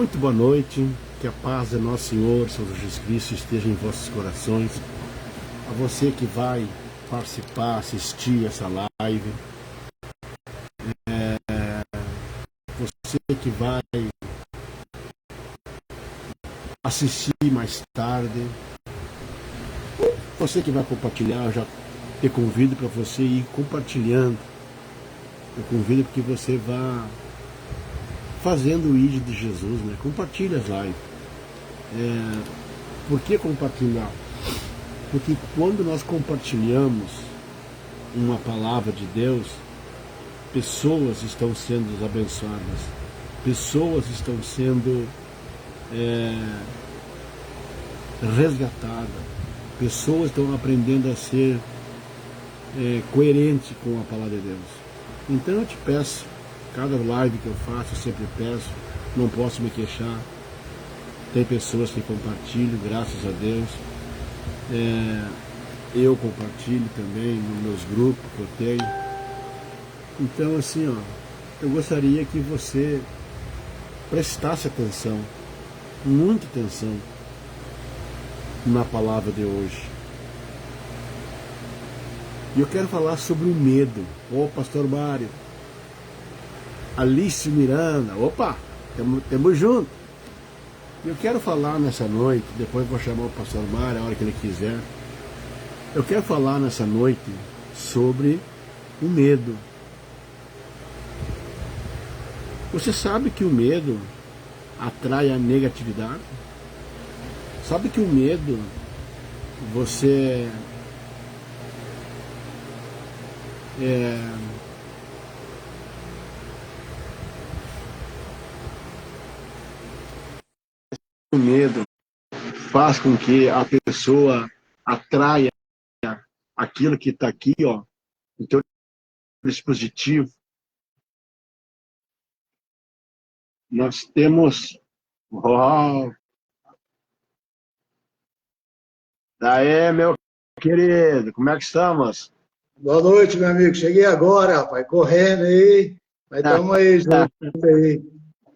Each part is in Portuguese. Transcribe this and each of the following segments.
Muito boa noite, que a paz de nosso Senhor Jesus Cristo esteja em vossos corações. A você que vai participar, assistir essa live, você que vai assistir mais tarde, você que vai compartilhar, eu já te convido para você ir compartilhando. Eu convido para que você vá fazendo o ID de Jesus, né? Compartilha as lives. Por que compartilhar? Porque quando nós compartilhamos uma palavra de Deus, pessoas estão sendo abençoadas, pessoas estão sendo resgatadas, pessoas estão aprendendo a ser coerente com a palavra de Deus. Então eu te peço, cada live que eu faço, eu sempre peço, não posso me queixar. Tem pessoas que compartilham, graças a Deus. Eu compartilho também nos meus grupos que eu tenho. Então, assim, eu gostaria que você prestasse atenção, muita atenção, na palavra de hoje. E eu quero falar sobre o medo. Pastor Mário, Alice Miranda, tamo junto. Eu quero falar nessa noite, depois vou chamar o pastor Mário a hora que ele quiser. Eu quero falar nessa noite sobre o medo. Você sabe que o medo atrai a negatividade? Sabe que o medo, o medo faz com que a pessoa atraia aquilo que está aqui, no teu dispositivo. Nós temos... Daí, meu querido, como é que estamos? Boa noite, meu amigo. Cheguei agora, rapaz, correndo aí. Mas estamos aí, junto aí.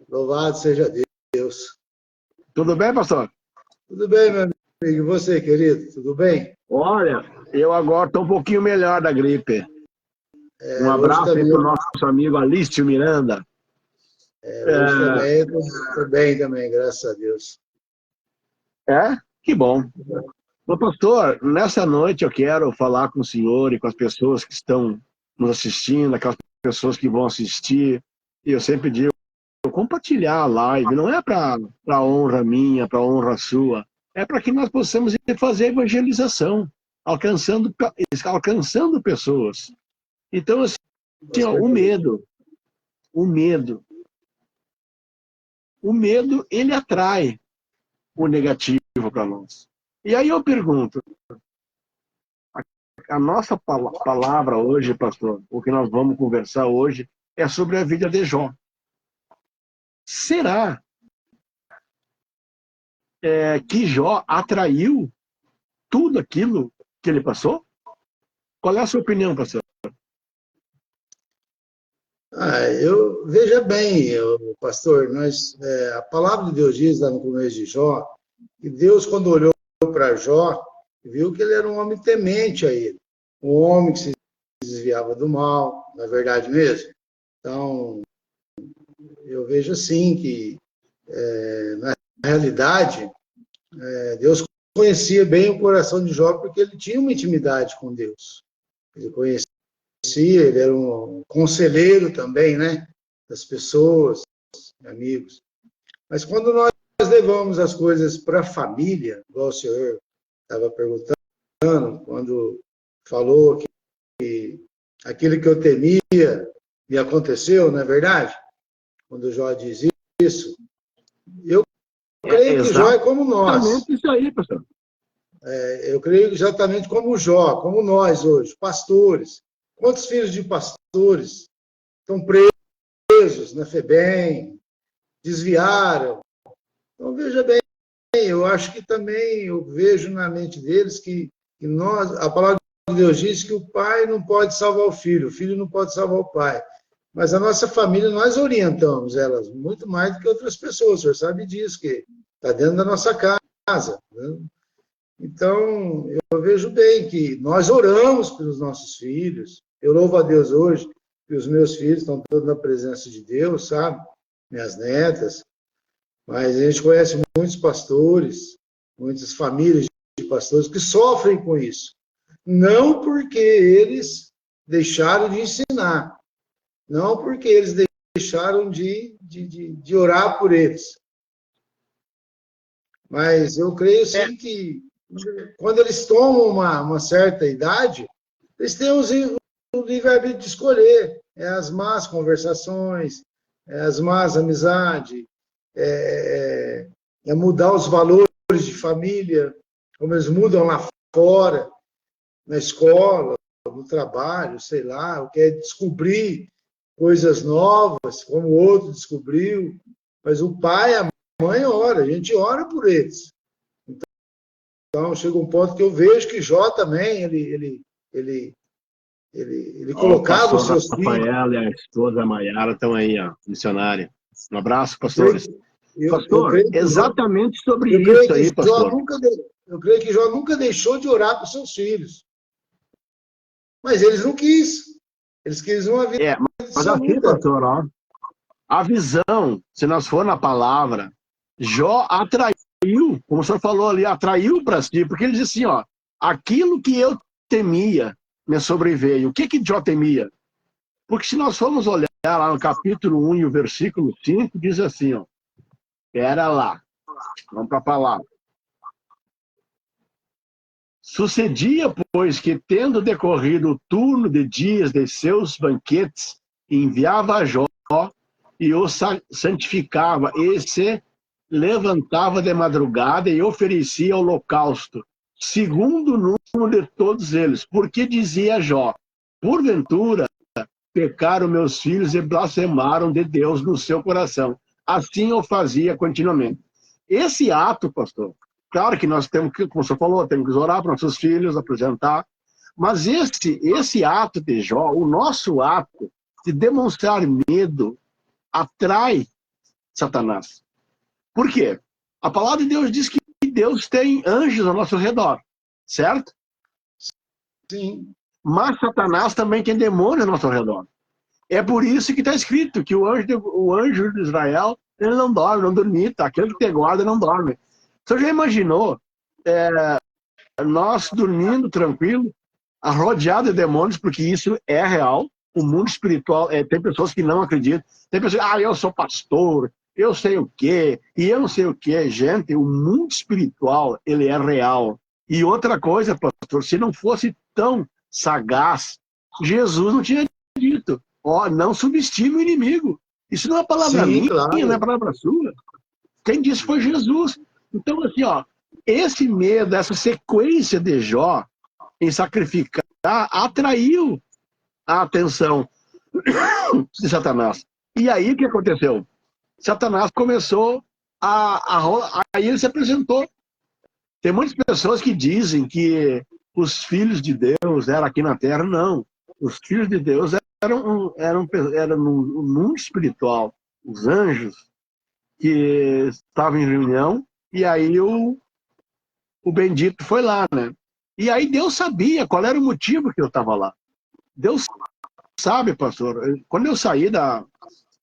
Louvado seja Deus. Tudo bem, pastor? Tudo bem, meu amigo. E você, querido? Tudo bem? Olha, eu agora estou um pouquinho melhor da gripe. Um abraço aí para o nosso amigo Alício Miranda. Hoje também estou bem também, graças a Deus. Que bom. Ô, pastor, nessa noite eu quero falar com o senhor e com as pessoas que estão nos assistindo, aquelas pessoas que vão assistir. E eu sempre digo, compartilhar a live não é para honra minha, para honra sua. É para que nós possamos fazer evangelização, alcançando pessoas. Então, assim, o medo, ele atrai o negativo para nós. E aí eu pergunto, a nossa palavra hoje, pastor, o que nós vamos conversar hoje, é sobre a vida de Jó. Será que Jó atraiu tudo aquilo que ele passou? Qual é a sua opinião, pastor? Veja bem, pastor, a palavra de Deus diz lá no começo de Jó, que Deus, quando olhou para Jó, viu que ele era um homem temente a ele, um homem que se desviava do mal, não é verdade mesmo? Então, eu vejo assim que, na realidade, Deus conhecia bem o coração de Jó, porque ele tinha uma intimidade com Deus. Ele conhecia, ele era um conselheiro também, né, das pessoas, amigos. Mas quando nós levamos as coisas para a família, igual o senhor estava perguntando, quando falou que aquilo que eu temia me aconteceu, não é verdade? Quando Jó diz isso, eu creio que Jó é como nós. Isso aí, pastor. Eu creio exatamente como Jó, como nós hoje, pastores. Quantos filhos de pastores estão presos na FEBEM, desviaram? Então, veja bem, eu acho que também eu vejo na mente deles que nós, a palavra de Deus diz que o pai não pode salvar o filho não pode salvar o pai. Mas a nossa família, nós orientamos elas muito mais do que outras pessoas. O senhor sabe disso, que está dentro da nossa casa. Né? Então, eu vejo bem que nós oramos pelos nossos filhos. Eu louvo a Deus hoje que os meus filhos estão todos na presença de Deus, sabe? Minhas netas. Mas a gente conhece muitos pastores, muitas famílias de pastores que sofrem com isso. Não porque eles deixaram de ensinar, não porque eles deixaram de orar por eles. Mas eu creio sim que quando eles tomam uma certa idade, eles têm o livre-arbítrio de escolher. As más conversações, as más amizades, mudar os valores de família, como eles mudam lá fora, na escola, no trabalho, sei lá, o que é descobrir coisas novas, como o outro descobriu. Mas o pai, a mãe ora, a gente ora por eles. Então, chega um ponto que eu vejo que Jó também, ele colocava os seus filhos. O Rafael e a esposa Maiara estão aí, ó, missionária. Um abraço, pastores. Pastor, exatamente sobre isso aí, pastor. Eu creio que Jó nunca deixou de orar para os seus filhos. Mas eles não quis. Eles queriam uma vida. Mas assim, pastor, ó, a visão, se nós for na palavra, Jó atraiu, como o senhor falou ali, atraiu para si, porque ele disse assim, ó, aquilo que eu temia me sobreveio. O que Jó temia? Porque se nós formos olhar lá no capítulo 1 e o versículo 5, diz assim, ó, era lá, vamos para a palavra. Sucedia, pois, que, tendo decorrido o turno de dias de seus banquetes, enviava a Jó e o santificava, e se levantava de madrugada e oferecia holocausto, segundo o número de todos eles. Porque dizia Jó, porventura pecaram meus filhos e blasfemaram de Deus no seu coração. Assim eu fazia continuamente. Esse ato, pastor, claro que nós temos que, como o senhor falou, temos que orar para nossos filhos, apresentar, mas esse ato de Jó, o nosso ato de demonstrar medo, atrai Satanás. Por quê? A palavra de Deus diz que Deus tem anjos ao nosso redor, certo? Sim. Mas Satanás também tem demônios ao nosso redor. É por isso que está escrito que o anjo de Israel, ele não dorme, não dormita. Aquele que te guarda não dorme. Você já imaginou nós dormindo tranquilo, rodeado de demônios, porque isso é real. O mundo espiritual, tem pessoas que não acreditam. Tem pessoas que, eu sou pastor, eu sei o quê, e eu não sei o quê. Gente, o mundo espiritual, ele é real. E outra coisa, pastor, se não fosse tão sagaz, Jesus não tinha dito, não subestime o inimigo. Isso não é palavra minha, claro. Não é palavra sua. Quem disse foi Jesus. Então, assim, esse medo, essa sequência de Jó em sacrificar, atraiu a atenção de Satanás. E aí, o que aconteceu? Satanás começou aí ele se apresentou. Tem muitas pessoas que dizem que os filhos de Deus eram aqui na Terra. Não. Os filhos de Deus eram no mundo espiritual. Os anjos que estavam em reunião, e aí o bendito foi lá, né? E aí Deus sabia qual era o motivo que eu estava lá. Deus sabe, pastor, quando eu saí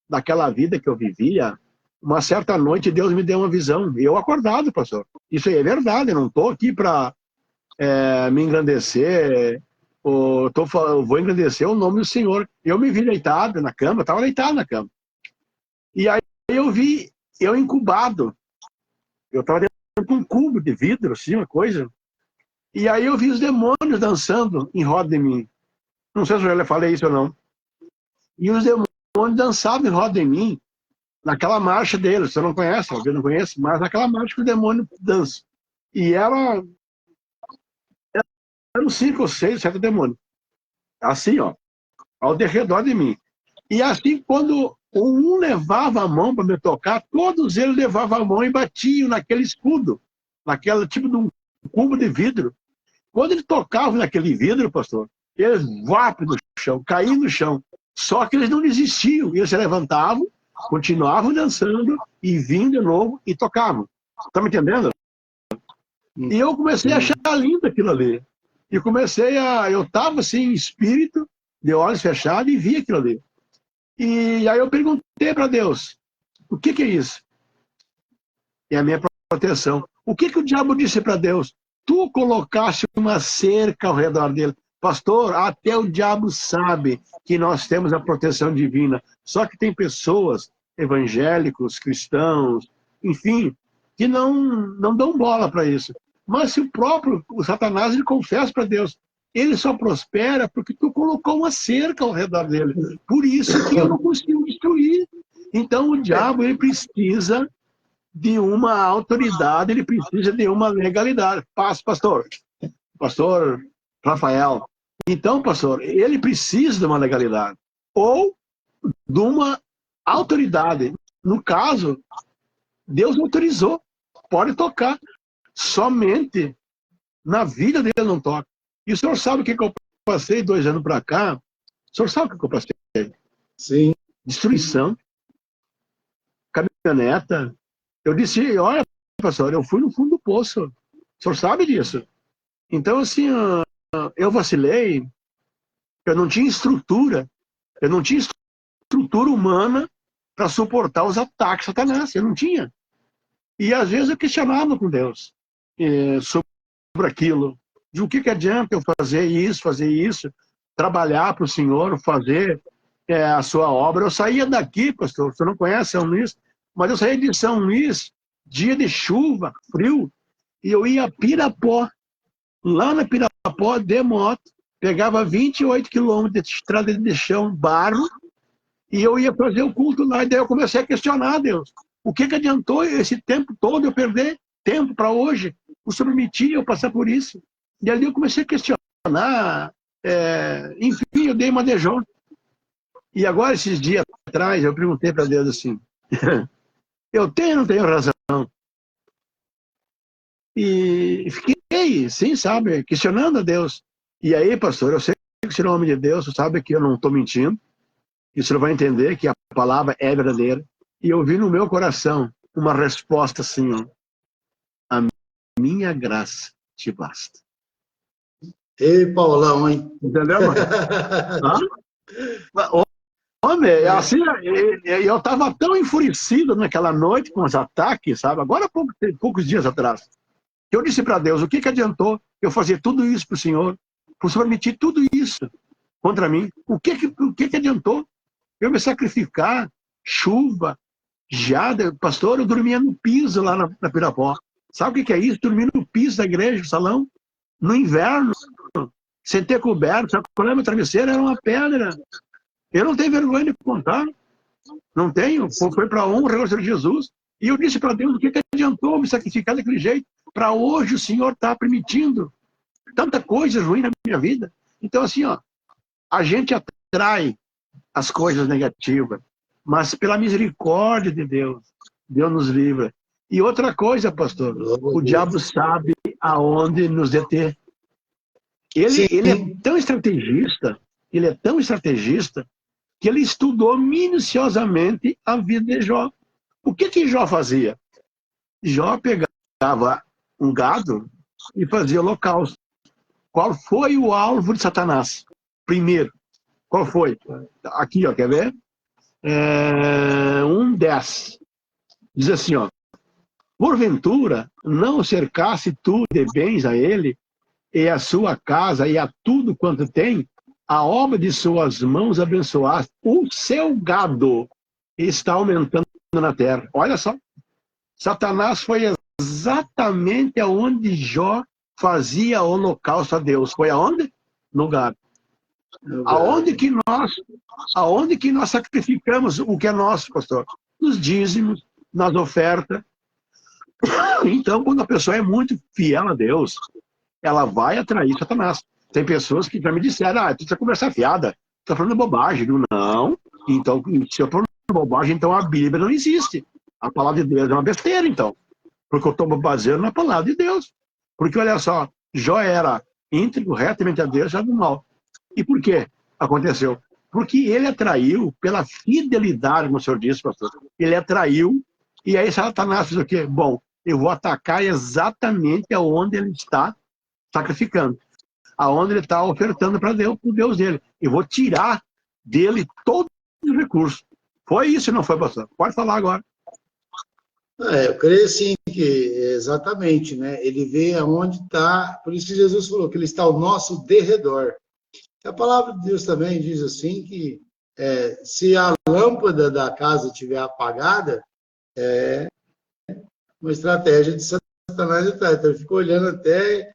daquela vida que eu vivia, uma certa noite Deus me deu uma visão, e eu acordado, pastor. Isso aí é verdade, eu não estou aqui para me engrandecer, eu vou engrandecer o nome do Senhor. Eu me vi deitado na cama, estava deitado na cama. E aí eu vi, eu incubado, eu estava dentro de um cubo de vidro, assim, uma coisa, e aí eu vi os demônios dançando em roda de mim. Não sei se eu já falei isso ou não. E os demônios dançavam em roda de mim, naquela marcha deles. Você não conhece, alguém não conhece, mas naquela marcha que o demônio dança. E eram 5 ou 6, 7 demônios. Assim, ao redor de mim. E assim, quando um levava a mão para me tocar, todos eles levavam a mão e batiam naquele escudo, naquele tipo de um cubo de vidro. Quando ele tocava naquele vidro, pastor, eles vapam no chão, caíam no chão. Só que eles não desistiam. Eles se levantavam, continuavam dançando, e vinham de novo e tocavam. Tá me entendendo? E eu comecei a achar lindo aquilo ali. E eu estava assim, em espírito, de olhos fechados, e vi aquilo ali. E aí eu perguntei para Deus, o que é isso? É a minha proteção. O que o diabo disse para Deus? Tu colocaste uma cerca ao redor dele. Pastor, até o diabo sabe que nós temos a proteção divina. Só que tem pessoas, evangélicos, cristãos, enfim, que não dão bola para isso. Mas se o Satanás, ele confessa para Deus, ele só prospera porque tu colocou uma cerca ao redor dele. Por isso que eu não consigo destruir. Então o diabo, ele precisa de uma autoridade, ele precisa de uma legalidade. Pastor Rafael. Então, pastor, ele precisa de uma legalidade ou de uma autoridade. No caso, Deus autorizou, pode tocar. Somente na vida dele não toca. E o senhor sabe o que eu passei 2 anos para cá? O senhor sabe o que eu passei? Sim. Destruição, caminhoneta. Eu disse, olha, pastor, eu fui no fundo do poço. O senhor sabe disso? Então, assim, eu vacilei, eu não tinha estrutura humana para suportar os ataques de Satanás, eu não tinha. E às vezes eu questionava com Deus sobre aquilo, de o que adianta eu fazer isso, trabalhar para o Senhor, fazer a sua obra. Eu saía daqui, pastor, você não conhece São Luís, mas eu saía de São Luís, dia de chuva, frio, e eu ia a Pirapó, lá na Pirapó, de moto, pegava 28 quilômetros de estrada de chão, barro, e eu ia fazer o culto lá. E daí eu comecei a questionar Deus. O que adiantou esse tempo todo eu perder tempo para hoje? O Senhor permitia eu passar por isso? E ali eu comecei a questionar. Enfim, eu dei uma dejona. E agora, esses dias atrás, eu perguntei para Deus assim, eu tenho ou não tenho razão? E fiquei, sim, sabe, questionando a Deus. E aí, pastor, eu sei que o senhor é um homem de Deus, você sabe que eu não estou mentindo, e o senhor vai entender que a palavra é verdadeira. E eu vi no meu coração uma resposta assim, ó, a minha graça te basta. Ei, Paulão, hein? Entendeu, mano? Homem, assim, eu estava tão enfurecido naquela noite com os ataques, sabe? Agora, poucos dias atrás. Eu disse para Deus, o que adiantou eu fazer tudo isso para o Senhor? Por Senhor permitir tudo isso contra mim? O que adiantou eu me sacrificar? Chuva, geada. Pastor, eu dormia no piso lá na Pirapó. Sabe o que é isso? Dormir no piso da igreja, no salão, no inverno, sem ter coberto. Sabe qual é? Meu travesseiro era uma pedra. Eu não tenho vergonha de contar. Não tenho. Foi para a honra de Jesus. E eu disse para Deus, o que adiantou me sacrificar daquele jeito? Para hoje o Senhor está permitindo tanta coisa ruim na minha vida. Então, assim, ó, a gente atrai as coisas negativas, mas pela misericórdia de Deus, Deus nos livra. E outra coisa, pastor, o diabo sabe aonde nos deter. Ele é tão estrategista, que ele estudou minuciosamente a vida de Jó. O que Jó fazia? Jó pegava um gado e fazia holocausto. Qual foi o alvo de Satanás? Primeiro, qual foi? Aqui, ó, quer ver? 1:10. Diz assim, ó, porventura não cercasse tu de bens a ele, e a sua casa, e a tudo quanto tem, a obra de suas mãos abençoaste, o seu gado está aumentando na terra. Olha só, Satanás foi exatamente aonde Jó fazia holocausto a Deus. Foi aonde? No gado. Aonde que nós sacrificamos o que é nosso, pastor? Nos dízimos, nas ofertas. Então, quando a pessoa é muito fiel a Deus, ela vai atrair Satanás. Tem pessoas que já me disseram, tu precisa conversar fiada, tu tá falando bobagem. Não. Então, se eu tô falando bobagem, então a Bíblia não existe. A palavra de Deus é uma besteira, então. Porque eu estou me baseando na palavra de Deus. Porque, olha só, Jó era íntegro, retamente a Deus, já do mal. E por que aconteceu? Porque ele atraiu pela fidelidade, como o senhor disse, pastor. Ele atraiu, e aí Satanás fez o quê? Bom, eu vou atacar exatamente aonde ele está sacrificando, aonde ele está ofertando para Deus, pro Deus dele. Eu vou tirar dele todos os recursos. Foi isso, não foi, pastor? Pode falar agora. Eu creio sim que exatamente, né? Ele vê aonde está, por isso que Jesus falou que ele está ao nosso derredor. A palavra de Deus também diz assim que se a lâmpada da casa estiver apagada, é uma estratégia de Satanás atrás. Então ele fica olhando até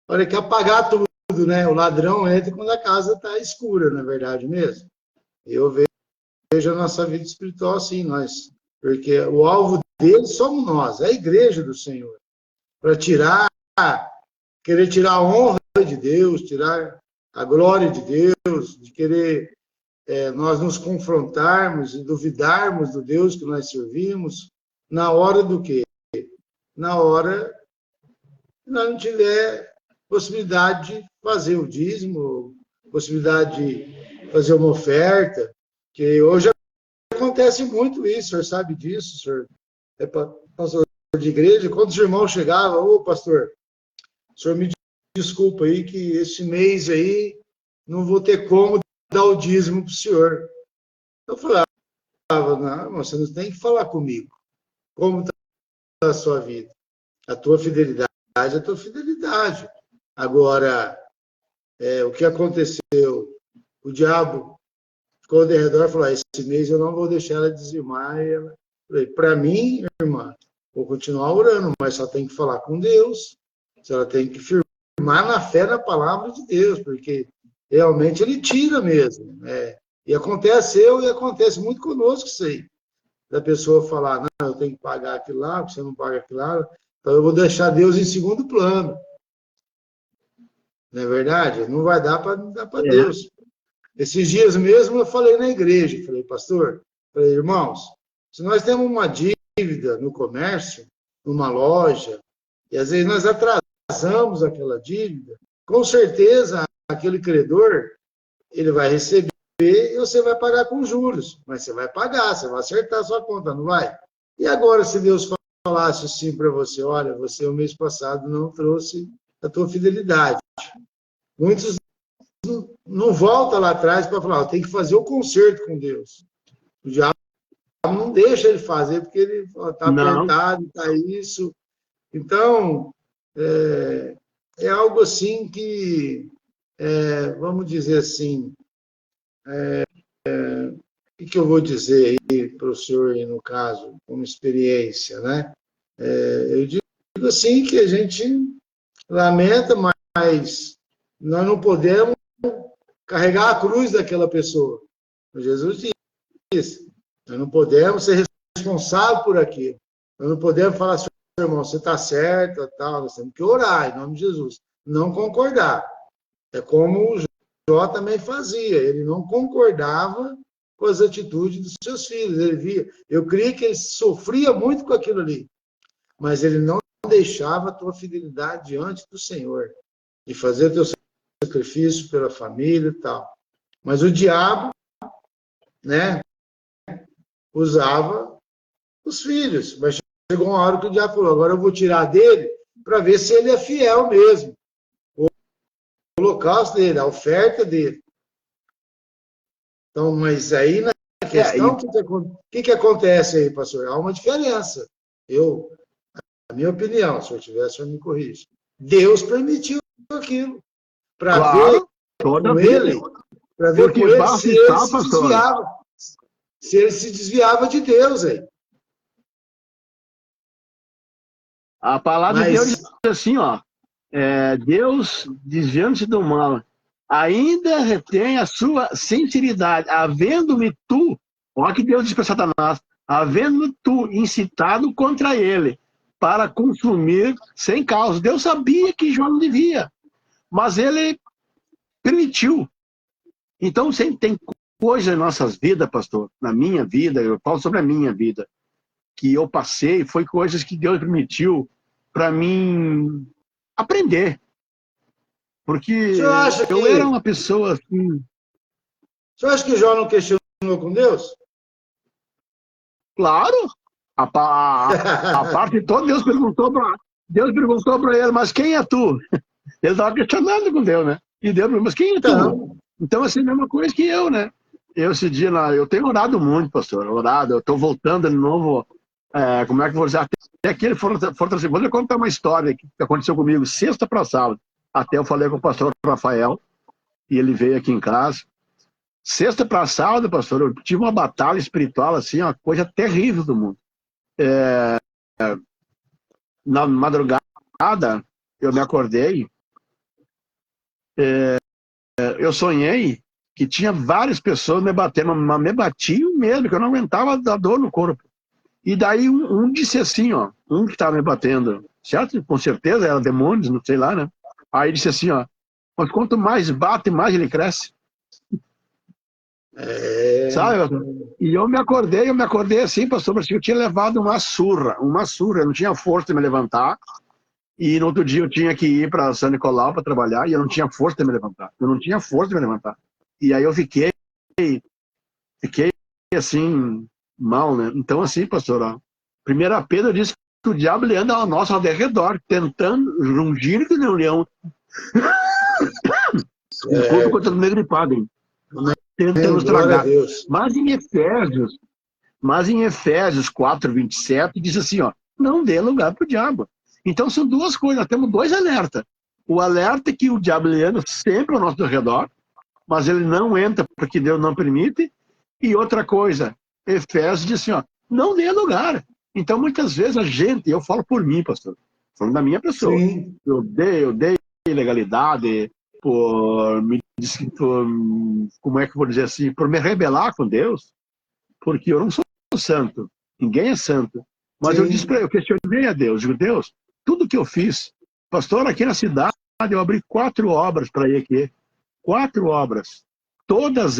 a hora que apagar tudo, né? O ladrão entra quando a casa está escura, na verdade mesmo. Eu vejo a nossa vida espiritual assim, porque o alvo dele somos nós, é a igreja do Senhor. Para querer tirar a honra de Deus, tirar a glória de Deus, de querer nós nos confrontarmos e duvidarmos do Deus que nós servimos, na hora do quê? Na hora que nós não tiver possibilidade de fazer o dízimo, possibilidade de fazer uma oferta, que hoje acontece muito isso, o senhor sabe disso, o senhor é pastor de igreja, quando os irmãos chegavam, ô pastor, o senhor me desculpa aí que esse mês aí não vou ter como dar o dízimo para o senhor. Eu falava, não, você não tem que falar comigo. Como está a sua vida? A tua fidelidade é a tua fidelidade. Agora, o que aconteceu? O diabo ficou ao redor e falou, esse mês eu não vou deixar ela dizimar. Para mim, irmã, vou continuar orando, mas só tem que falar com Deus. Ela tem que firmar na fé na palavra de Deus, porque realmente ele tira mesmo. E acontece muito conosco isso aí. Da pessoa falar, não, eu tenho que pagar aquilo lá, você não paga aquilo lá, então eu vou deixar Deus em segundo plano. Não é verdade? Não vai dar para Deus. Esses dias mesmo eu falei na igreja, falei, pastor, irmãos, se nós temos uma dívida no comércio, numa loja, e às vezes nós atrasamos aquela dívida, com certeza aquele credor, ele vai receber e você vai pagar com juros, mas você vai pagar, você vai acertar a sua conta, não vai? E agora, se Deus falasse assim para você, olha, você o mês passado não trouxe a tua fidelidade. Muitos não voltam lá atrás para falar, tem que fazer o conserto com Deus. O diabo não deixa ele fazer, porque ele está apertado, está isso. Então, é algo assim que, vamos dizer assim, o que eu vou dizer aí para o senhor, no caso, como experiência, né? Eu digo assim que a gente lamenta, mas nós não podemos carregar a cruz daquela pessoa. Jesus disse, nós não podemos ser responsáveis por aquilo. Nós não podemos falar assim, irmão, você está certo, tal, nós temos que orar em nome de Jesus. Não concordar. É como o Jó também fazia, ele não concordava com as atitudes dos seus filhos. Ele via, eu creio que ele sofria muito com aquilo ali, mas ele não deixava a tua fidelidade diante do Senhor, de fazer o teu sacrifício pela família e tal. Mas o diabo, né, usava os filhos, mas chegou uma hora que o diabo falou, agora eu vou tirar dele para ver se ele é fiel mesmo. O holocausto dele, a oferta dele. Então, mas aí na questão, o que acontece aí, pastor? Há uma diferença. A minha opinião, se eu tivesse, o senhor me corrige. Deus permitiu aquilo para ver com ele, para ver com ele se ele se desviava de Deus aí. A palavra de Deus diz assim, ó, Deus, desviando-se do mal, ainda retém a sua sinceridade, havendo-me tu, olha que Deus diz para Satanás, havendo tu incitado contra ele, para consumir sem causa. Deus sabia que Jó não devia, mas ele permitiu. Então, sempre tem coisas em nossas vidas, pastor, na minha vida, eu falo sobre a minha vida, que eu passei, foi coisas que Deus permitiu para mim aprender. Porque eu era uma pessoa assim... Você acha que Jó não questionou com Deus? Claro, a parte toda, Deus perguntou para ele, mas quem é tu? Ele estava questionando com Deus, né? E Deus perguntou, mas quem é tu? Então, Então, assim, a mesma coisa que eu, né? Eu, esse dia, eu tenho orado muito, pastor, orado, eu estou voltando de novo, como é que eu vou dizer, até que ele fortaleceu. Vou lhe contar uma história que aconteceu comigo sexta para sábado. Até eu falei com o pastor Rafael, e ele veio aqui em casa. Sexta para sábado, pastor, eu tive uma batalha espiritual, assim, uma coisa terrível do mundo. Na madrugada, eu me acordei, eu sonhei que tinha várias pessoas me batendo, mas me batiam mesmo, que eu não aguentava da dor no corpo. E daí um disse assim, ó, um que estava me batendo, certo? Com certeza era demônios, não sei lá, né? Aí disse assim, ó, mas quanto mais bate, mais ele cresce. Sabe? E eu me acordei assim, pastor, porque eu tinha levado uma surra, eu não tinha força de me levantar, e no outro dia eu tinha que ir para São Nicolau para trabalhar, e eu não tinha força de me levantar, E aí eu fiquei assim, mal, né? Então assim, pastor, ó, 1 Pedro diz que o diabo ele anda ao nosso redor, tentando rugir que nem um leão. Desculpa que eu tô meio gripado, hein? Tentando glória a estragar. Deus. Mas em Efésios 4:27 diz assim, ó, não dê lugar para o diabo. Então são duas coisas, nós temos dois alertas. O alerta é que o diabo anda sempre ao nosso redor, mas ele não entra porque Deus não permite. E outra coisa, Efésios diz assim, ó, não dê lugar. Então muitas vezes a gente, eu falo por mim, pastor, falando da minha pessoa, Sim, eu dei ilegalidade como é que eu vou dizer assim, por me rebelar com Deus, porque eu não sou santo, ninguém é santo. Mas sim. eu questionei a Deus, digo, Deus, tudo que eu fiz, pastor, aqui na cidade eu abri 4 obras para ir aqui, 4 obras, todas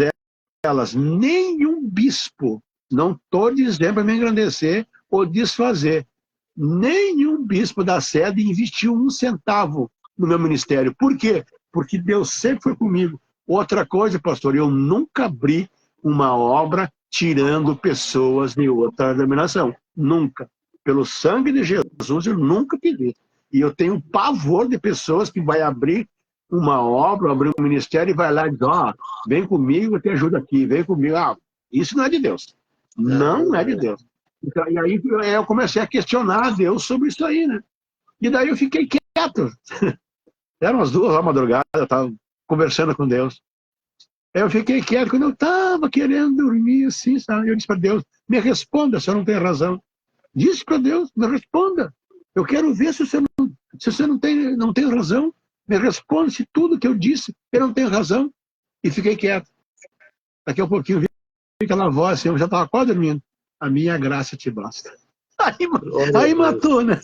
elas, nenhum bispo, não estou dizendo para me engrandecer ou desfazer, nenhum bispo da sede investiu 1 centavo no meu ministério. Por quê? Porque Deus sempre foi comigo. Outra coisa, pastor, eu nunca abri uma obra tirando pessoas de outra denominação. Nunca. Pelo sangue de Jesus, eu nunca pedi. E eu tenho pavor de pessoas que vai abrir uma obra, abrir um ministério e vai lá e diz, ó, vem comigo, eu te ajudo aqui, vem comigo. Ah, isso não é de Deus. Não é de Deus. Então, e aí eu comecei a questionar a Deus sobre isso aí, né? E daí eu fiquei quieto. Eram as 2 da madrugada, eu estava conversando com Deus. Eu fiquei quieto quando eu estava querendo dormir, assim, sabe? Eu disse para Deus, me responda se eu não tenho razão. Disse para Deus, me responda. Eu quero ver se você não tem razão. Me responda se tudo que eu disse eu não tenho razão. E fiquei quieto. Daqui a pouquinho vi aquela voz, assim, eu já estava quase dormindo. A minha graça te basta. Aí, Glória a aí Deus. matou, né?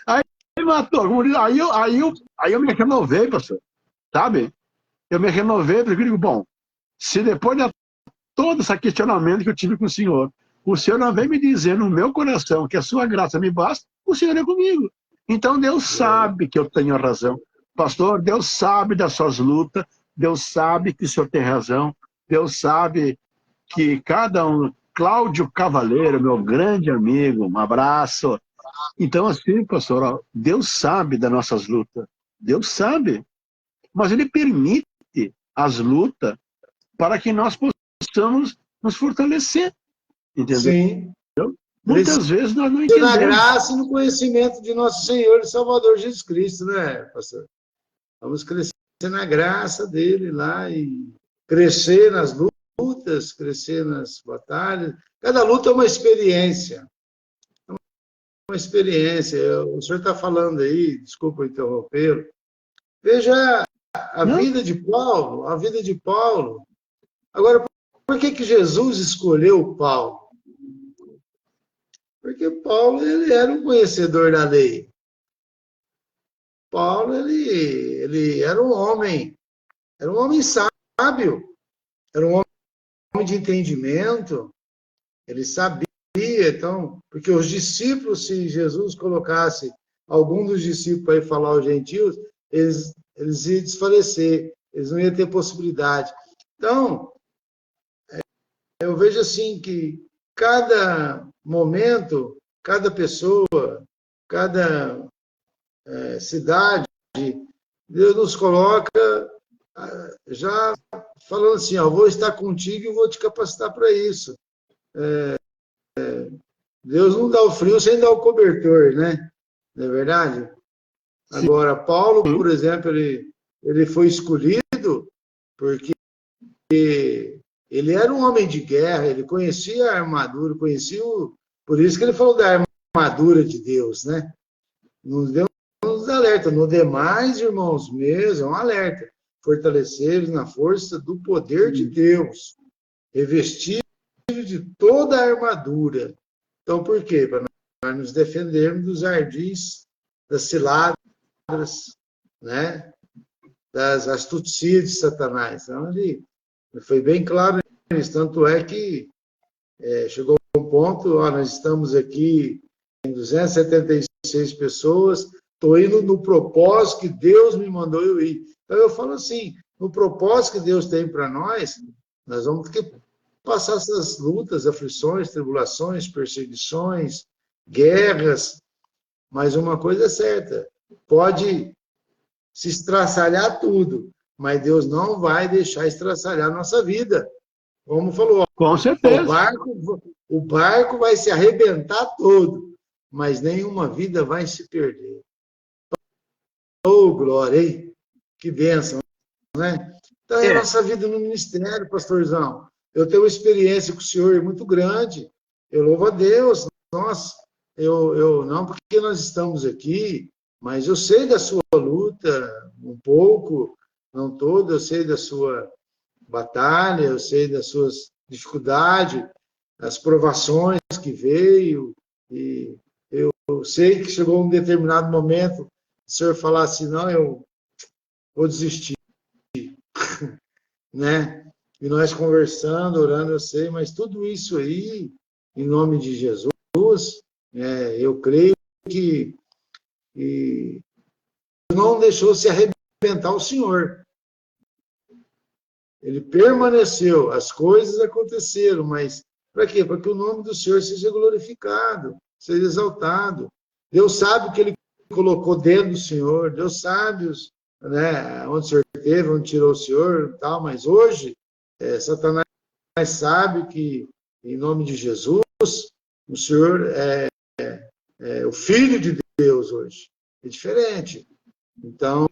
Aí matou. Aí eu me renovei, pastor. Sabe? Eu me renovei, porque eu digo, bom, se depois de todo esse questionamento que eu tive com o Senhor não vem me dizer no meu coração que a sua graça me basta, o Senhor é comigo. Então Deus sabe que eu tenho razão. Pastor, Deus sabe das suas lutas, Deus sabe que o Senhor tem razão, Deus sabe que cada um, Cláudio Cavaleiro, meu grande amigo, um abraço. Então, assim, pastor, ó, Deus sabe das nossas lutas, Deus sabe, mas Ele permite as lutas para que nós possamos nos fortalecer, entendeu? Sim. Muitas vezes nós não Crescer na entendemos. graça e no conhecimento de nosso Senhor e Salvador Jesus Cristo, né, pastor? Vamos crescer na graça dele lá e crescer nas lutas, crescer nas batalhas. Cada luta é uma experiência. Uma experiência. O senhor está falando aí, desculpa interromper. Veja a Não, vida de Paulo, a vida de Paulo. Agora, por que Jesus escolheu Paulo? Porque Paulo ele era um conhecedor da lei. Paulo ele era um homem sábio, era um homem de entendimento. Ele sabia, então, porque os discípulos, se Jesus colocasse algum dos discípulos para ir falar aos gentios, eles iam desfalecer, eles não iam ter possibilidade. Então, eu vejo assim que cada momento, cada pessoa, cada cidade, Deus nos coloca já falando assim, ó, vou estar contigo e vou te capacitar para isso. Deus não dá o frio sem dar o cobertor, né? Não é verdade? Sim. Agora, Paulo, por exemplo, ele foi escolhido porque ele era um homem de guerra, ele conhecia a armadura, por isso que ele falou da armadura de Deus, né? Nos deu uns alerta. No demais, irmãos meus, é um alerta. Fortaleceres na força do poder de Deus, revestidos de toda a armadura. Então, por quê? Para nós nos defendermos dos ardis, das ciladas, né? Das astucias de Satanás. Então, ele foi bem claro nisso. Tanto é que chegou a um ponto, ó, nós estamos aqui em 276 pessoas, estou indo no propósito que Deus me mandou eu ir. Então, eu falo assim, no propósito que Deus tem para nós vamos ter que passar essas lutas, aflições, tribulações, perseguições, guerras, mas uma coisa é certa, pode se estraçalhar tudo, mas Deus não vai deixar estraçalhar a nossa vida. Como falou, Com certeza. O barco vai se arrebentar todo, mas nenhuma vida vai se perder. Oh, glória, hein? Que bênção, né? Então, é a nossa vida no ministério, pastorzão. Eu tenho uma experiência com o senhor muito grande. Eu louvo a Deus. Nossa, eu não porque nós estamos aqui, mas eu sei da sua luta, um pouco, não toda, eu sei da sua batalha, eu sei das suas dificuldades, as provações que veio, e eu sei que chegou um determinado momento, o senhor falar assim, não, eu vou desistir, né? E nós conversando, orando, eu sei, mas tudo isso aí, em nome de Jesus, eu creio que não deixou se arrebentar o Senhor. Ele permaneceu, as coisas aconteceram, mas para quê? Para que o nome do Senhor seja glorificado, seja exaltado. Deus sabe o que ele colocou dentro do Senhor, Deus sabe né, onde o Senhor teve, onde tirou o Senhor e tal, mas hoje, Satanás sabe que, em nome de Jesus, o Senhor é o Filho de Deus hoje. É diferente. Então,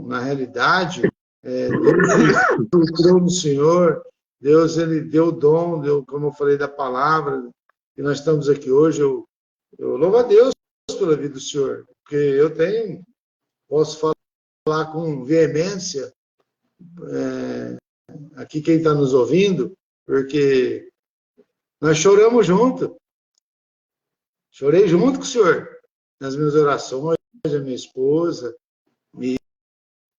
na realidade, Deus entrou no Senhor, Deus ele deu o dom, como eu falei da palavra, que nós estamos aqui hoje, eu louvo a Deus pela vida do Senhor, porque eu posso falar com veemência, aqui quem está nos ouvindo, porque nós choramos junto, chorei junto com o Senhor, nas minhas orações, a minha esposa,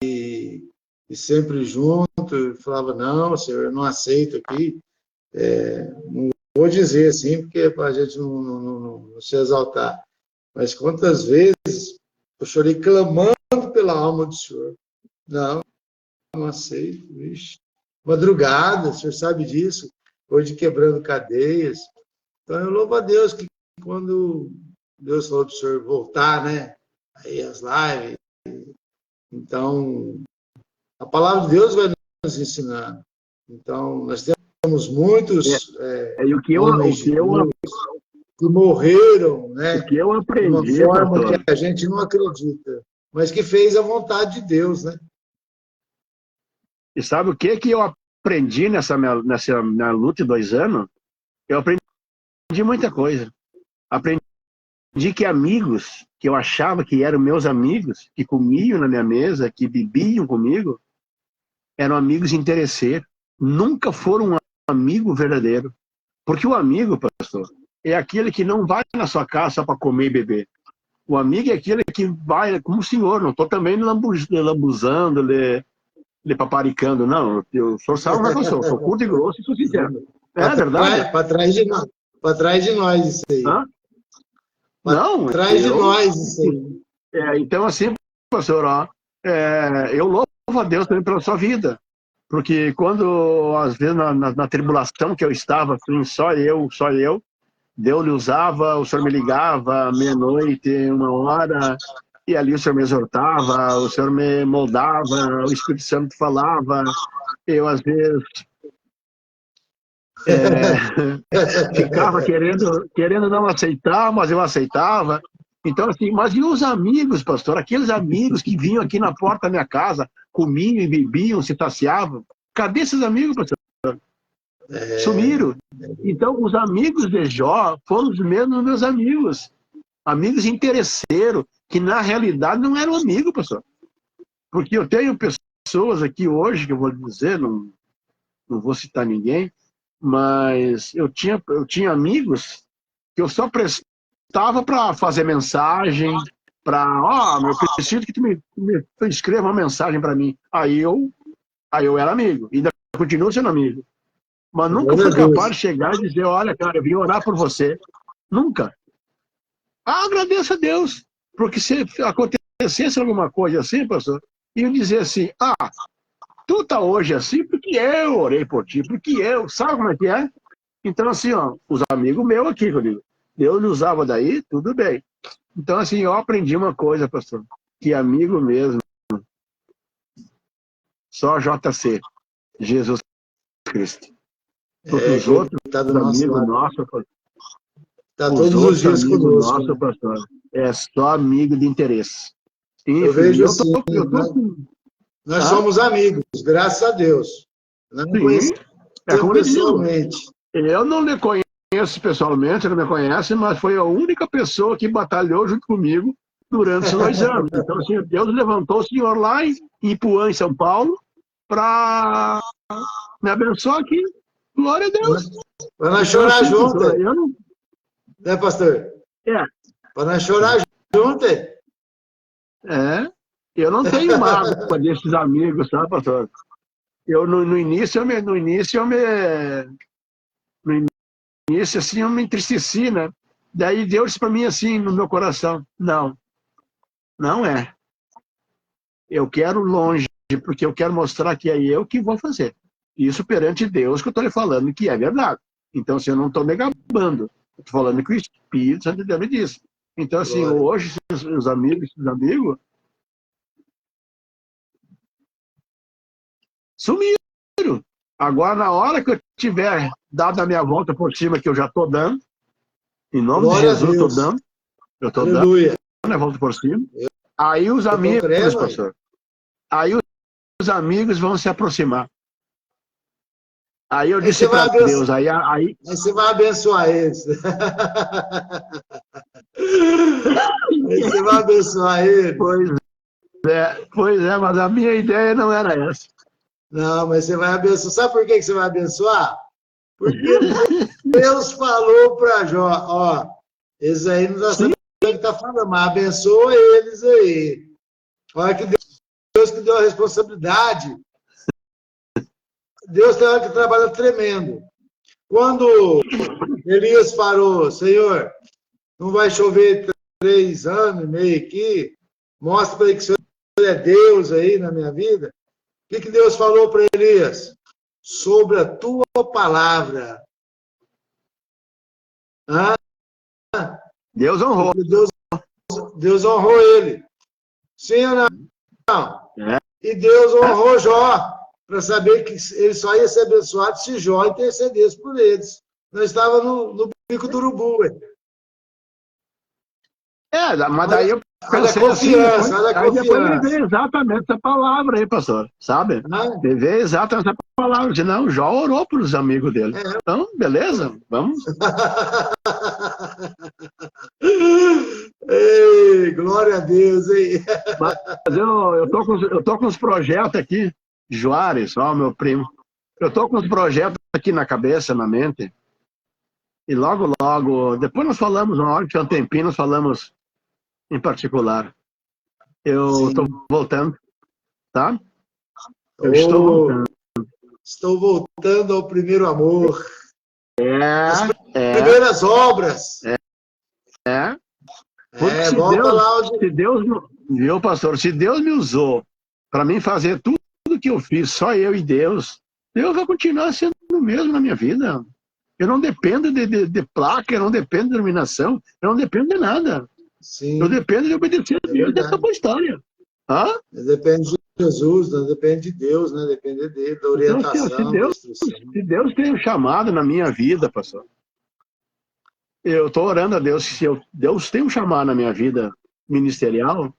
e sempre junto, falava, não, Senhor, eu não aceito aqui, não vou dizer assim, porque para a gente não se exaltar, mas quantas vezes eu chorei clamando pela alma do Senhor, não aceito, vixe. Madrugada, o Senhor sabe disso, hoje quebrando cadeias, então eu louvo a Deus que quando Deus falou para o Senhor voltar, né, aí as lives, então a palavra de Deus vai nos ensinar. Então, nós temos muitos homens de Deus que morreram, né? O que eu aprendi, de uma forma pastor, que a gente não acredita, mas que fez a vontade de Deus, né? E sabe o que eu aprendi nessa minha luta de 2 anos? Eu aprendi muita coisa. Aprendi que amigos, que eu achava que eram meus amigos, que comiam na minha mesa, que bebiam comigo, eram amigos interesseiros, nunca foram um amigo verdadeiro. Porque o amigo, pastor, é aquele que não vai na sua casa só para comer e beber. O amigo é aquele que vai como o senhor, não estou também lambuzando, lhe paparicando, não. Eu sou salvo, não é que eu sou curto e grosso e sou sincero. É verdade. Para trás de nós isso aí. Hã? Não. Para trás de nós isso aí. Então, assim, pastor, eu louvo a Deus também pela sua vida. Porque quando, às vezes, na tribulação que eu estava, assim, só eu, Deus lhe usava, o Senhor me ligava, meia-noite, 1 hora, e ali o Senhor me exortava, o Senhor me moldava, o Espírito Santo falava, eu, às vezes, ficava querendo não aceitar, mas eu aceitava. Então, assim, mas e os amigos, pastor? Aqueles amigos que vinham aqui na porta da minha casa, comiam e bebiam, se taciavam. Cadê esses amigos, pastor? Sumiram. Então, os amigos de Jó foram os mesmos meus amigos. Amigos interesseiros, que na realidade não eram amigos, pastor. Porque eu tenho pessoas aqui hoje, que eu vou dizer, não vou citar ninguém, mas eu tinha amigos que eu só prestava para fazer mensagem, para, eu preciso que tu me escreva uma mensagem para mim. Aí eu era amigo, e ainda continuo sendo amigo. Mas nunca fui capaz de chegar e dizer, olha, cara, eu vim orar por você. Nunca. Agradeço a Deus, porque se acontecesse alguma coisa assim, pastor, iam dizer assim, tu tá hoje assim porque eu orei por ti, porque eu, sabe como é que é? Então, assim, ó, os amigos meus aqui, Rodrigo, Deus usava daí, tudo bem. Então, assim, eu aprendi uma coisa, pastor, que amigo mesmo, só JC, Jesus Cristo. Porque os outros amigos nossos, está todos os dias conosco. Nosso, pastor, é só amigo de interesse. Enfim, eu vejo assim, nós somos amigos, graças a Deus. Não conhecemos pessoalmente. Eu não lhe conheço pessoalmente, não me conhece, mas foi a única pessoa que batalhou junto comigo durante esses 2 anos. Então, assim, Deus levantou o senhor lá em Ipuã, em São Paulo, para me abençoar aqui. Glória a Deus. Para nós chorar junto. Né, pastor? Para nós chorar junto. Eu não tenho mágoa desses amigos, sabe, pastor? Eu, no início, assim, eu me entristeci, né? Daí Deus disse para mim assim, no meu coração, não é. Eu quero longe, porque eu quero mostrar que é eu que vou fazer. Isso perante Deus que eu estou lhe falando que é verdade. Então, assim, eu não estou me gabando. Estou falando que o Espírito Santo de Deus me disse. Então, assim, hoje, os amigos, sumiram. Agora, na hora que eu tiver dado a minha volta por cima, que eu já estou dando, em nome de Jesus, eu estou dando a minha volta por cima, aí os amigos, pastor, aí os amigos vão se aproximar. Aí eu disse para Deus, aí você vai abençoar eles. Aí você vai abençoar eles. Pois é, mas a minha ideia não era essa. Não, mas você vai abençoar. Sabe por que você vai abençoar? Porque Deus falou para Jó, eles aí não estão sabendo o que está falando, mas abençoa eles aí. Olha que Deus que deu a responsabilidade. Deus tem hora que trabalha tremendo. Quando Elias falou, Senhor, não vai chover 3 anos e meio aqui, mostra para ele que o Senhor é Deus aí na minha vida. O que Deus falou para Elias? Sobre a tua palavra. Deus honrou. Deus honrou ele. Sim ou não? E Deus honrou Jó, para saber que ele só ia ser abençoado se Jó intercedesse por eles. Não estava no bico do urubu. Mas daí eu pensei assim, depois me veio exatamente essa palavra aí, pastor, sabe? Me veio exatamente essa palavra, disse, não, Jó orou para os amigos dele. Então, beleza, vamos. Ei, glória a Deus, hein? Mas eu tô com os projetos aqui, Juarez, meu primo. Eu tô com os projetos aqui na cabeça, na mente. E logo, depois nós falamos, uma hora que tinha um tempinho, nós falamos em particular. Eu estou voltando, tá? Eu estou voltando. Estou voltando ao primeiro amor. As primeiras obras. Porque se Deus, viu, pastor? Se Deus me usou para mim fazer tudo que eu fiz, só eu e Deus, Deus vai continuar sendo o mesmo na minha vida. Eu não dependo de placa, eu não dependo de iluminação, eu não dependo de nada. Eu Sim, dependo de obedecer a é Deus e verdade. acabou a história. Hã? Depende de Jesus, não depende de Deus, né? Depende dele, da Então, orientação, da instrução. se Deus tem um chamado na minha vida, pastor, eu estou orando a Deus, se Deus tem um chamado na minha vida ministerial,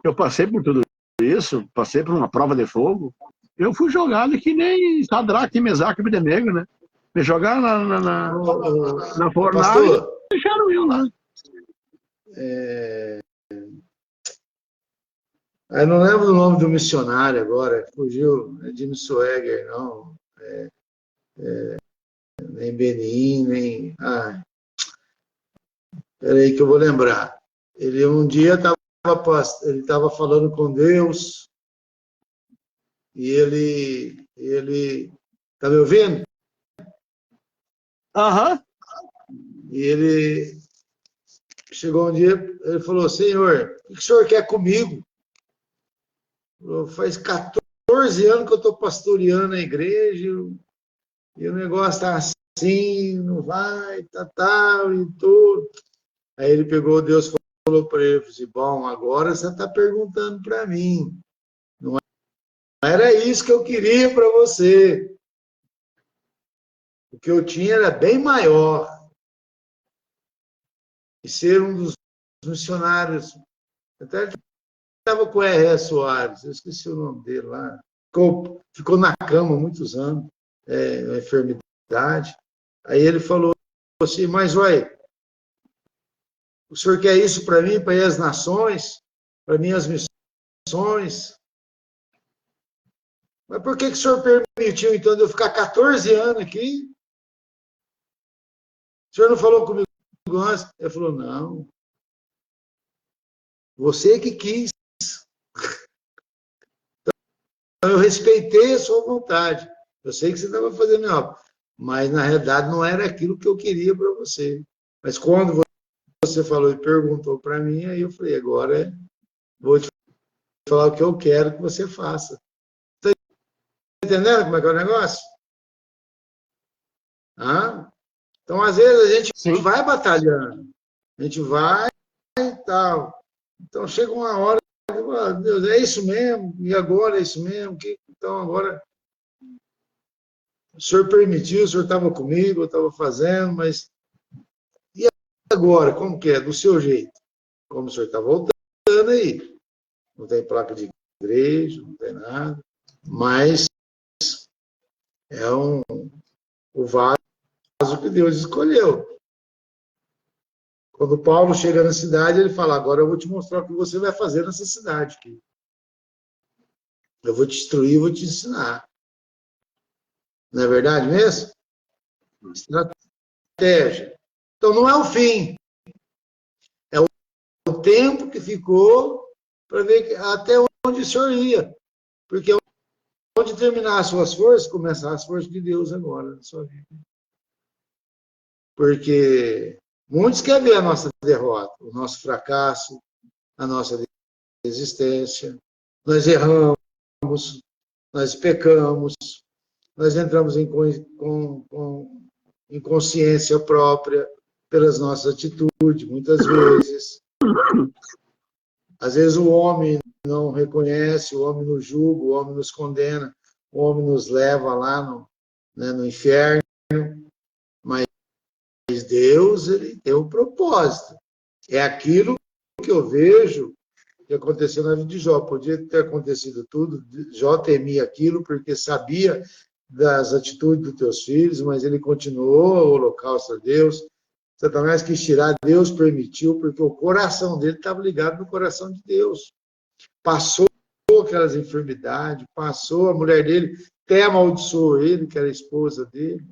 eu passei por tudo isso, passei por uma prova de fogo, eu fui jogado que nem Sadraque, Mesaque e Abednego, né? Me jogaram na fornalha e Pastor, deixaram eu lá. eu não lembro o nome do missionário agora, fugiu, é Jimmy Swaggart, não, nem Benin, nem... Ah, peraí que eu vou lembrar. Ele um dia estava falando com Deus e ele tá me ouvindo? Aham. E ele chegou um dia, ele falou: Senhor, o que o senhor quer comigo? Falou, faz 14 anos que eu estou pastoreando a igreja e o negócio está assim, não vai, tal, e tudo. Aí ele pegou, Deus falou para ele, assim, bom, agora você está perguntando para mim. Não era isso que eu queria para você. O que eu tinha era bem maior. E ser um dos missionários. Até estava com o R.S. Soares, eu esqueci o nome dele lá. Ficou na cama muitos anos, uma enfermidade. Aí ele falou assim, mas olha, o senhor quer isso para mim, para ir às nações, para minhas missões? Mas por que o senhor permitiu, então, de eu ficar 14 anos aqui? O senhor não falou comigo antes? Ele falou, não. Você que quis. Então, eu respeitei a sua vontade. Eu sei que você estava fazendo melhor. Mas, na realidade, não era aquilo que eu queria para você. Mas quando você falou e perguntou para mim, aí eu falei, agora vou te falar o que eu quero que você faça. Está entendendo como é que é o negócio? Ah? Então, às vezes, a gente Sim. vai batalhando. A gente vai e tal. Então, chega uma hora que eu falo, Deus, é isso mesmo? E agora é isso mesmo? Então, agora, o senhor permitiu, o senhor estava comigo, eu estava fazendo, mas e agora? Como que é? Do seu jeito. Como o senhor está voltando aí. Não tem placa de igreja, não tem nada. Mas é o vaso que Deus escolheu. Quando Paulo chega na cidade, ele fala, agora eu vou te mostrar o que você vai fazer nessa cidade aqui. Eu vou te instruir, vou te ensinar. Não é verdade mesmo? Estratégia. Então, não é o fim. É o tempo que ficou para ver até onde o senhor ia. Porque onde terminar as suas forças, começar as forças de Deus agora na sua vida. Porque muitos querem ver a nossa derrota, o nosso fracasso, a nossa desistência. Nós erramos, nós pecamos, nós entramos em consciência própria pelas nossas atitudes, muitas vezes. Às vezes o homem não reconhece, o homem nos julga, o homem nos condena, o homem nos leva lá no inferno, mas Deus, ele tem um propósito. É aquilo que eu vejo que aconteceu na vida de Jó. Podia ter acontecido tudo, Jó temia aquilo porque sabia das atitudes dos teus filhos, mas ele continuou o holocausto a Deus. Satanás quis tirar, Deus permitiu, porque o coração dele estava ligado no coração de Deus. Passou aquelas enfermidades, passou, a mulher dele até amaldiçoou ele, que era a esposa dele.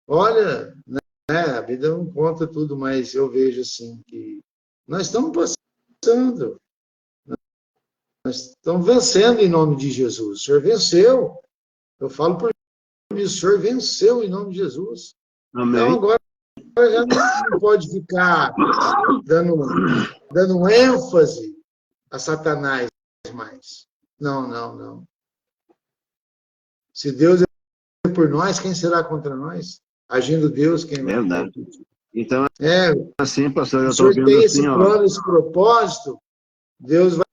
Olha, né, a vida não conta tudo, mas eu vejo assim que nós estamos passando, nós estamos vencendo em nome de Jesus. O Senhor venceu. Eu falo por mim, o Senhor venceu em nome de Jesus. Amém. Então agora já não pode ficar dando ênfase a Satanás mais. Não, não, não. Se Deus é por nós, quem será contra nós? Agindo Deus, quem vai Verdade. contra nós? Então, É, assim, pastor, se eu o estou senhor vendo tem assim, esse ó. plano, esse propósito, Deus vai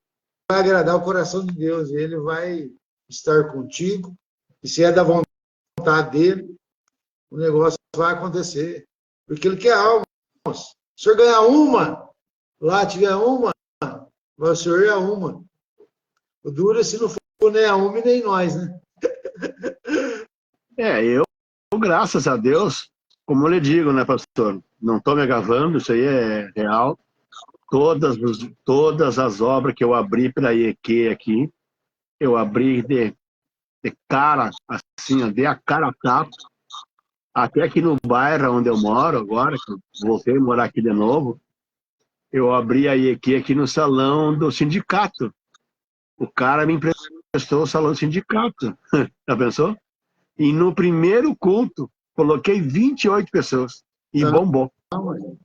agradar o coração de Deus. Ele vai estar contigo. E se é da vontade dele, o negócio vai acontecer. Porque ele quer almas. Se o senhor ganhar uma, lá tiver uma, o senhor é uma. O duro é se não for nem a uma e nem nós, né? Eu, graças a Deus, como eu lhe digo, né, pastor? Não estou me agavando, isso aí é real. Todas as obras que eu abri para a IEQ aqui, eu abri de cara, assim, ó, dei a cara a tapa. Até aqui no bairro onde eu moro agora, que eu voltei a morar aqui de novo, eu abri a IEQ aqui no salão do sindicato. O cara me emprestou o salão do sindicato. Já pensou? E no primeiro culto, coloquei 28 pessoas. E Não, bombou. glória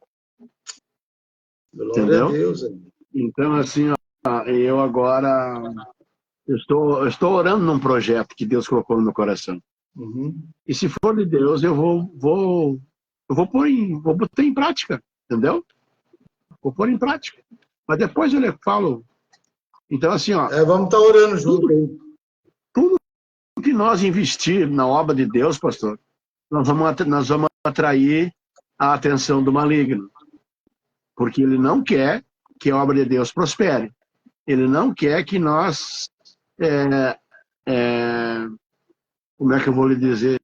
a Entendeu? Deus. Então, assim, ó, eu agora eu estou orando num projeto que Deus colocou no meu coração. Uhum. E se for de Deus, eu vou vou botar em prática, entendeu? Vou pôr em prática. Mas depois eu lhe falo. Então, assim, ó, Vamos estar orando junto tudo, aí. tudo que nós investir na obra de Deus, pastor, nós vamos atrair a atenção do maligno. Porque ele não quer que a obra de Deus prospere. Ele não quer que nós, é, é, como é que eu vou lhe dizer,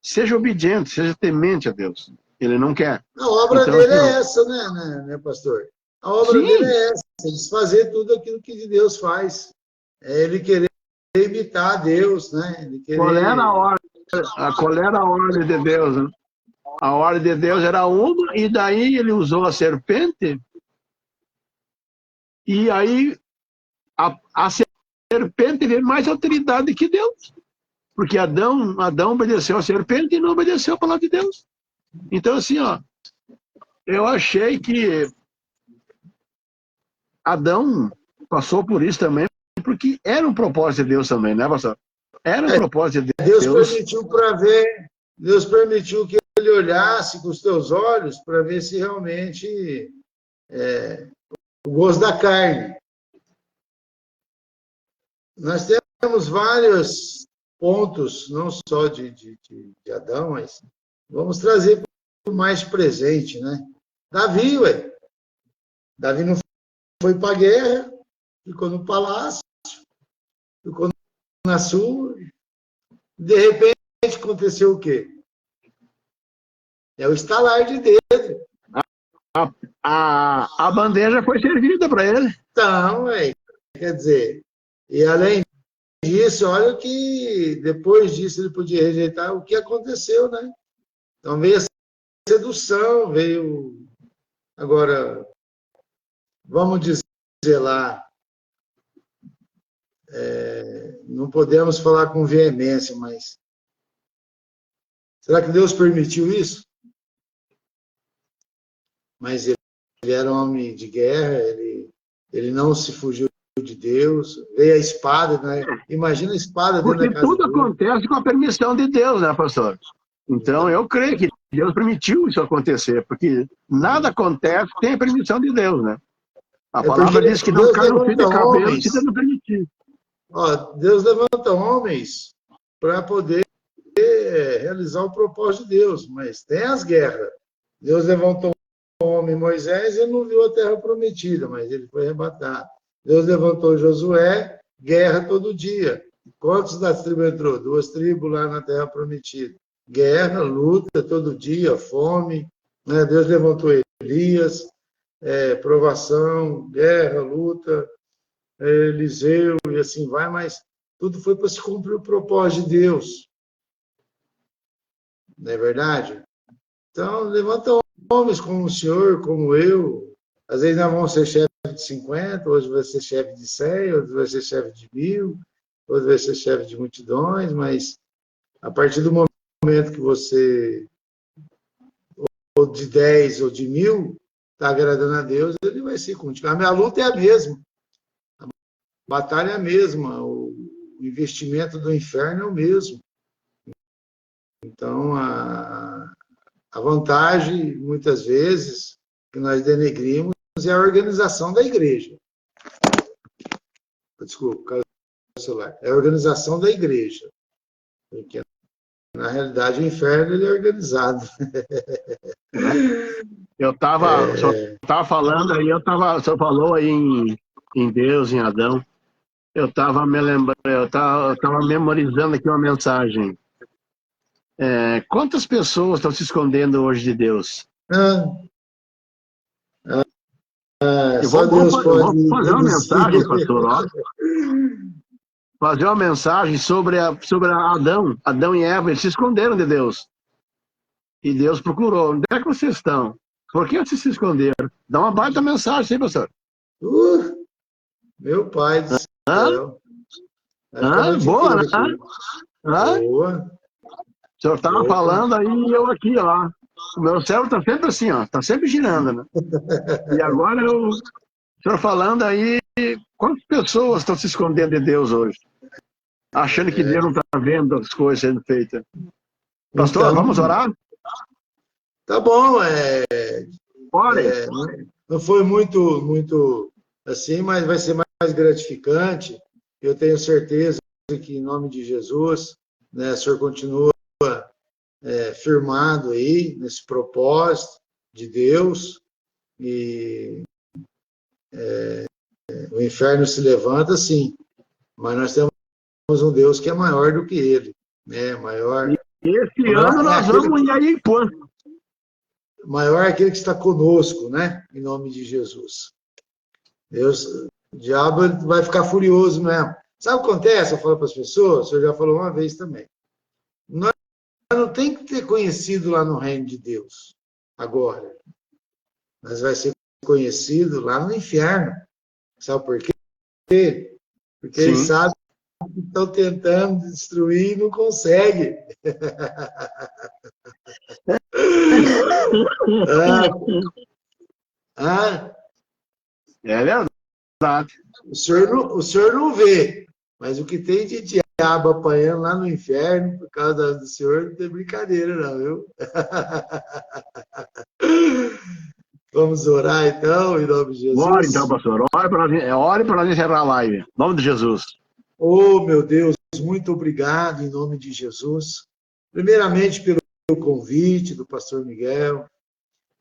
seja obediente, seja temente a Deus. Ele não quer. A obra Então, dele assim, ó, é essa, né, pastor? A obra dele sim, é essa, desfazer tudo aquilo que Deus faz. É ele querer imitar Deus, né? Ele qual era a querer. ordem, qual era a ordem de Deus, né? A ordem de Deus era uma, e daí ele usou a serpente, e aí a serpente teve mais autoridade que Deus. Porque Adão obedeceu a serpente e não obedeceu a palavra de Deus. Então, assim, ó, eu achei que Adão passou por isso também, porque era um propósito de Deus também, né, pastor? Era um propósito de Deus Deus. permitiu para ver, Deus permitiu que ele olhasse com os teus olhos para ver se realmente o gosto da carne. Nós temos vários pontos, não só de Adão, mas vamos trazer para o mais presente, né? Davi, ué. Davi não foi para a guerra, ficou no palácio, ficou na sua. De repente, aconteceu o quê? É o estalar de dedo. A bandeja foi servida para ele. Então, quer dizer, e além disso, olha que depois disso ele podia rejeitar o que aconteceu, né? Então veio a sedução, veio. Agora, vamos dizer lá, não podemos falar com veemência, mas será que Deus permitiu isso? Mas ele era um homem de guerra, ele não se fugiu de Deus, veio a espada, né? Imagina a espada dentro da Porque casa tudo dele. acontece com a permissão de Deus, né, pastor? Então, eu creio que Deus permitiu isso acontecer, porque nada acontece sem a permissão de Deus, né? A É porque palavra diz que não Deus cai no fio levanta de cabelo se homens, Deus não permitir. ó, Deus levanta homens para poder realizar o propósito de Deus, mas tem as guerras. Deus levantou um homem, Moisés, e não viu a terra prometida, mas ele foi arrebatado. Deus levantou Josué, guerra todo dia. Quantos das tribos entrou? 2 tribos lá na terra prometida. Guerra, luta todo dia, fome. Né? Deus levantou Elias, provação, guerra, luta, Eliseu, e assim vai, mas tudo foi para se cumprir o propósito de Deus. Não é verdade? Então, levanta homens como o senhor, como eu. Às vezes nós vamos ser chefe de 50, hoje vai ser chefe de 100, hoje vai ser chefe de 1000, hoje vai ser chefe de multidões, mas a partir do momento que você, ou de 10 ou de 1000, está agradando a Deus, ele vai ser contigo. A minha luta é a mesma. batalha é a mesma, o investimento do inferno é o mesmo. Então, a vantagem, muitas vezes, que nós denegrimos é a organização da igreja. Desculpa, caiu o celular. É a organização da igreja. Porque, na realidade, o inferno ele é organizado. Eu estava falando aí, o senhor falou aí em Deus, em Adão. Eu estava me lembrando, eu estava memorizando aqui uma mensagem. Quantas pessoas estão se escondendo hoje de Deus? Só Deus pode fazer uma mensagem, pastor, ó. Fazer uma mensagem sobre Adão e Eva. Eles se esconderam de Deus. E Deus procurou. Onde é que vocês estão? Por que vocês se esconderam? Dá uma baita mensagem, sim, pastor. Meu pai do céu. Boa, né? Boa. O senhor estava falando aí e eu aqui, ó. O meu cérebro está sempre assim, ó. Está sempre girando, né? E agora o senhor falando aí, quantas pessoas estão se escondendo de Deus hoje? Achando que Deus não está vendo as coisas sendo feitas. Pastor, então, vamos orar? Tá bom, Ore. Não foi muito assim, mas vai ser mais gratificante. Eu tenho certeza que, em nome de Jesus, né, o senhor continua firmado aí nesse propósito de Deus, e o inferno se levanta, sim, mas nós temos um Deus que é maior do que ele, né? Maior. Esse ano nós vamos ir aí, pô. Maior é aquele que está conosco, né? Em nome de Jesus. Deus, o diabo vai ficar furioso mesmo. Sabe o que acontece? Eu falo para as pessoas, o senhor já falou uma vez também. Nós não tem que ter conhecido lá no reino de Deus, agora. Nós vai ser conhecido lá no inferno. Sabe por quê? Porque eles sabem que estão tentando destruir e não conseguem. É verdade. O senhor não vê, mas o que tem de diabo apanhando lá no inferno por causa do senhor não tem brincadeira, não, viu? Vamos orar, então, em nome de Jesus? Ore, então, pastor. Ore para nós encerrar a live. Em nome de Jesus. Oh, meu Deus, muito obrigado, em nome de Jesus. Primeiramente, pelo convite do pastor Miguel,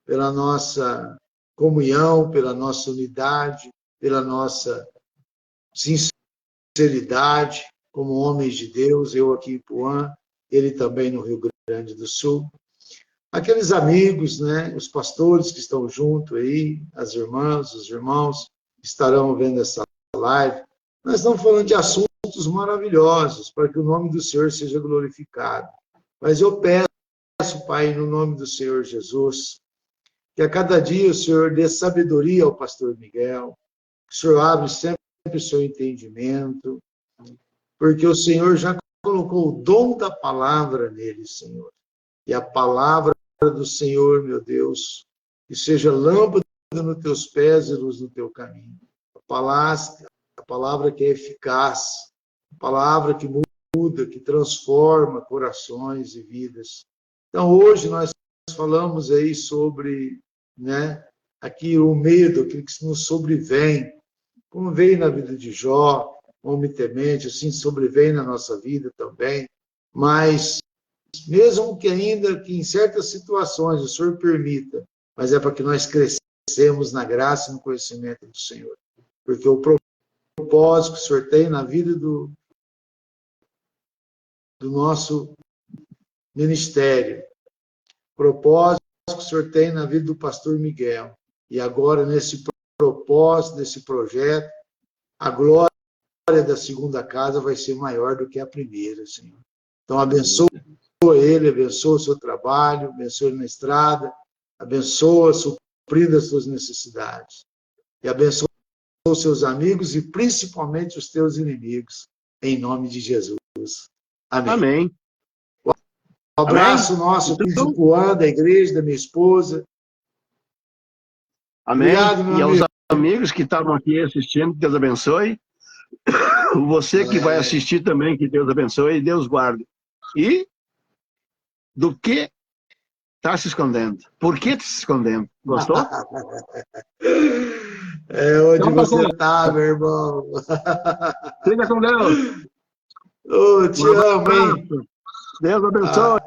pela nossa comunhão, pela nossa unidade, pela nossa sinceridade como homens de Deus, eu aqui em Puã, ele também no Rio Grande do Sul. Aqueles amigos, né, os pastores que estão junto aí, as irmãs, os irmãos que estarão vendo essa live, nós estamos falando de assuntos maravilhosos para que o nome do Senhor seja glorificado. Mas eu peço, Pai, no nome do Senhor Jesus, que a cada dia o Senhor dê sabedoria ao pastor Miguel, que o Senhor abre sempre o seu entendimento, porque o Senhor já colocou o dom da palavra nele, Senhor. E a palavra do Senhor, meu Deus, que seja lâmpada nos teus pés e luz no teu caminho. A palavra que é eficaz, a palavra que muda, que transforma corações e vidas. Então, hoje nós falamos aí sobre, né, aqui o medo, aquilo que nos sobrevém, como veio na vida de Jó, homem temente, assim sobrevém na nossa vida também, mas mesmo que ainda que em certas situações o Senhor permita, mas é para que nós crescemos na graça e no conhecimento do Senhor. Porque o propósito que o Senhor tem na vida do nosso ministério, o propósito que o Senhor tem na vida do pastor Miguel, e agora nesse propósito, desse projeto, a glória da segunda casa vai ser maior do que a primeira, Senhor. Então, abençoa ele, abençoa o seu trabalho, abençoa ele na estrada, abençoa, suprindo as suas necessidades. E abençoa os seus amigos e principalmente os teus inimigos, em nome de Jesus. Amém. Amém. Um abraço nosso aqui de Puã, da igreja, da minha esposa. Amém. Obrigado, meu e amigo. aos amigos que estavam aqui assistindo, Deus abençoe. Você que vai assistir também, que Deus abençoe e Deus guarde. E do que está se escondendo? Por que está se escondendo? Gostou? É onde Então, você está, meu irmão. Fica com Deus. Oh, te amo, hein? Deus abençoe.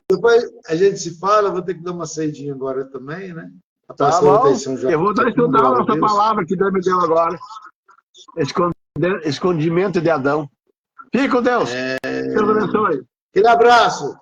Depois a gente se fala, vou ter que dar uma saidinha agora também, né? A Tá pastora bom? tem São João. Eu vou dar estudar a nossa palavra que Deus me deu agora. Escondimento de Adão. Fique com Deus. Deus abençoe. Aquele abraço.